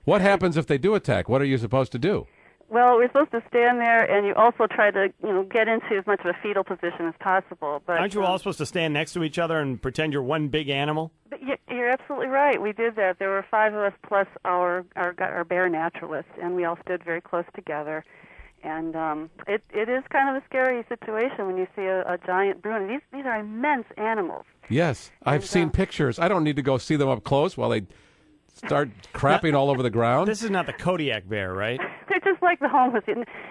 What happens if they do attack? What are you supposed to do? Well, we're supposed to stand there, and you also try to, get into as much of a fetal position as possible. But aren't you all supposed to stand next to each other and pretend you're one big animal? But you're absolutely right. We did that. There were 5 of us plus our bear naturalist, and we all stood very close together. And it is kind of a scary situation when you see a giant bruin. These are immense animals. Yes, I've seen pictures. I don't need to go see them up close while they start crapping all over the ground. This is not the Kodiak bear, right? They're just like the homeless.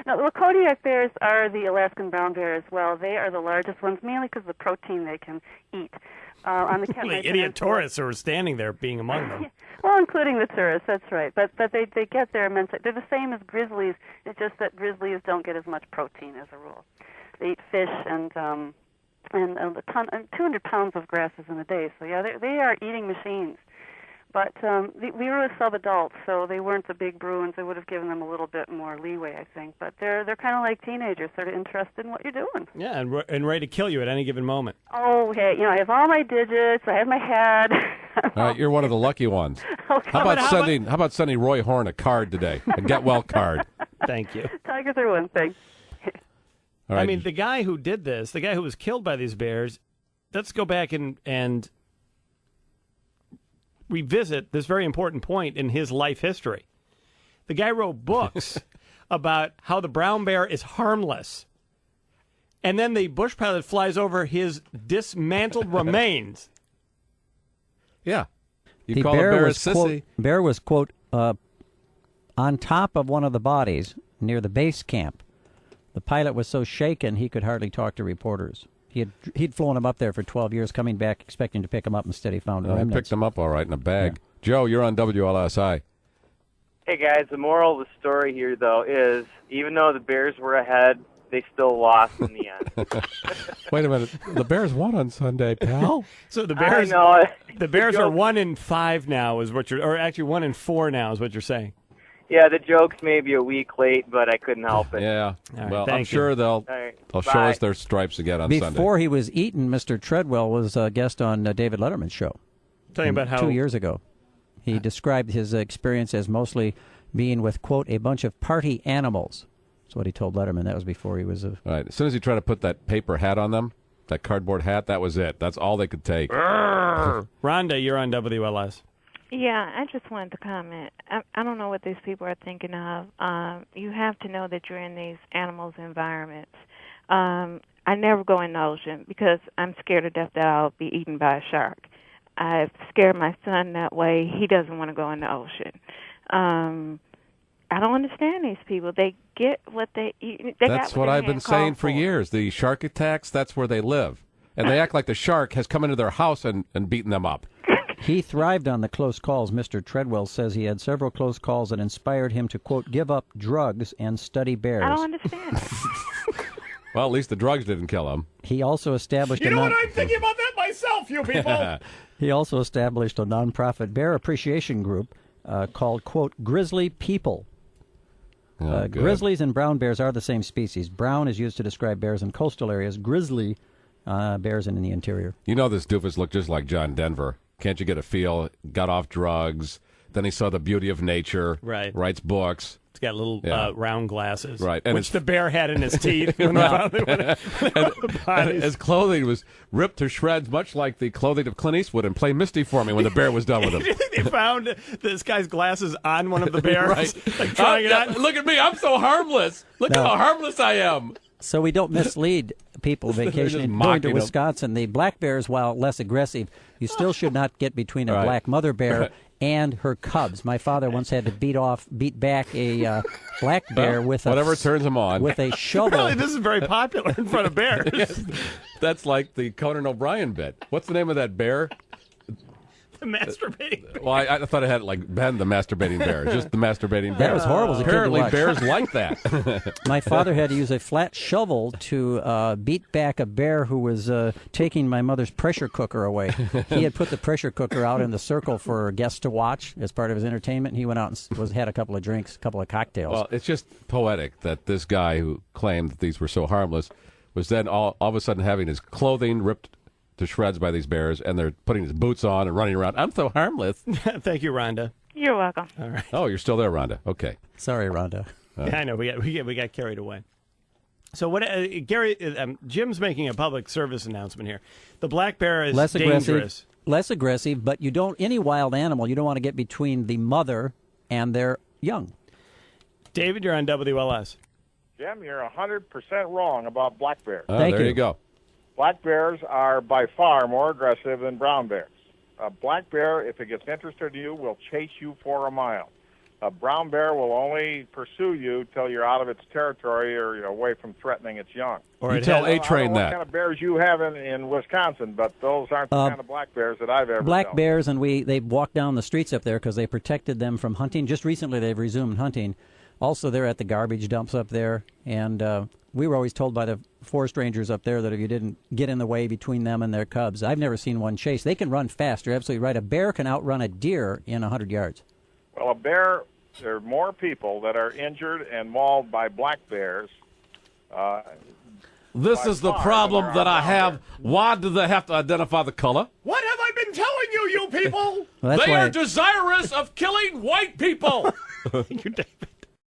No, the Kodiak bears are the Alaskan brown bear as well. They are the largest ones, mainly because of the protein they can eat. On the Katmai idiot tourists who are standing there being among them. Well, including the tourists, that's right. But they get their immense. They're the same as grizzlies. It's just that grizzlies don't get as much protein as a rule. They eat fish and 200 pounds of grasses in a day. So yeah, they are eating machines. But we were sub-adults, so they weren't the big Bruins. They would have given them a little bit more leeway, I think. But they're kind of like teenagers, sort of interested in what you're doing. Yeah, and ready to kill you at any given moment. Oh, hey, I have all my digits. I have my head. All right, you're one of the lucky ones. Okay. How about sending Roy Horn a card today, a get well card? Thank you. Tigers are one thing. All right. I mean, the guy who did this, the guy who was killed by these bears, let's go back and revisit this very important point in his life history. The guy wrote books about how the brown bear is harmless. And then the bush pilot flies over his dismantled remains. Yeah. You the call bear a bear was, a sissy. Bear was, quote, on top of one of the bodies near the base camp. The pilot was so shaken he could hardly talk to reporters. He'd flown him up there for 12 years, coming back expecting to pick him up. Instead, he found remnants. He picked him up all right in a bag. Yeah. Joe, you're on WLSI. Hey, guys, the moral of the story here, though, is even though the Bears were ahead, they still lost in the end. Wait a minute. The Bears won on Sunday, pal. So the Bears, the Bears are 1-5 now, is what or actually 1-4 now, is what you're saying. Yeah, the joke's maybe a week late, but I couldn't help it. Yeah. Right, well, I'm sure they'll show us their stripes again on Sunday. Before he was eaten, Mr. Treadwell was a guest on David Letterman's show. Tell you about how 2 years ago. He described his experience as mostly being with, quote, a bunch of party animals. That's what he told Letterman. That was before he was a... Right. As soon as he tried to put that paper hat on them, that cardboard hat, that was it. That's all they could take. Rhonda, you're on WLS. Yeah, I just wanted to comment. I don't know what these people are thinking of. You have to know that you're in these animals' environments. I never go in the ocean because I'm scared to death that I'll be eaten by a shark. I've scared my son that way. He doesn't want to go in the ocean. I don't understand these people. They get what they eat. That's what I've been saying for years. The shark attacks, that's where they live. And they act like the shark has come into their house and beaten them up. He thrived on the close calls. Mr. Treadwell says he had several close calls that inspired him to, quote, give up drugs and study bears. I don't understand. Well, at least the drugs didn't kill him. He also established You know what? I'm thinking about that myself, you people. He also established a nonprofit bear appreciation group called, quote, Grizzly People. Grizzlies and brown bears are the same species. Brown is used to describe bears in coastal areas. Grizzly bears in the interior. You know this doofus looked just like John Denver. Can't you get a feel? Got off drugs. Then he saw the beauty of nature. Right. Writes books. He's got little round glasses. Right. And which the bear had in his teeth. And his clothing was ripped to shreds, much like the clothing of Clint Eastwood in Play Misty for Me when the bear was done with him. Do you think they found this guy's glasses on one of the bears? Right. Like trying it on? Look at me. I'm so harmless. Look how harmless I am. So we don't mislead people vacationing going to Wisconsin. The black bears, while less aggressive, you still should not get between a black mother bear and her cubs. My father once had to beat back a black bear with whatever turns him on with a shovel. Apparently this is very popular in front of bears. Yes. That's like the Conan O'Brien bit. What's the name of that bear? The masturbating bear. Well, I thought it had like Ben the masturbating bear. Just the masturbating bear. That was horrible. Apparently bears like that. My father had to use a flat shovel to beat back a bear who was taking my mother's pressure cooker away. He had put the pressure cooker out in the circle for guests to watch as part of his entertainment. He went out and had a couple of drinks, a couple of cocktails. Well, it's just poetic that this guy who claimed that these were so harmless was then all of a sudden having his clothing ripped to shreds by these bears, and they're putting his boots on and running around. I'm so harmless. Thank you, Rhonda. You're welcome. All right. Oh, you're still there, Rhonda. Okay. Sorry, Rhonda. Yeah, I know. We got carried away. So what, Gary? Jim's making a public service announcement here. The black bear is less dangerous. Less aggressive, but you don't. Any wild animal, you don't want to get between the mother and their young. David, you're on WLS. Jim, you're 100% wrong about black bears. Thank there you. you go. Black bears are by far more aggressive than brown bears. A black bear, if it gets interested in you, will chase you for a mile. A brown bear will only pursue you till you're out of its territory or you're away from threatening its young. You tell I A-Train don't know that. what kind of bears you have in Wisconsin, but those aren't the kind of black bears that I've ever Black dealt bears, and they walk down the streets up there because they protected them from hunting. Just recently, they've resumed hunting. Also, they're at the garbage dumps up there, and we were always told by the forest rangers up there that if you didn't get in the way between them and their cubs, I've never seen one chase. They can run fast. You're absolutely right. A bear can outrun a deer in 100 yards. Well, a bear, there are more people that are injured and mauled by black bears. This is the problem that I have. Why do they have to identify the color? What have I been telling you, you people? Well, that's They why- are desirous of killing white people. Thank you, David.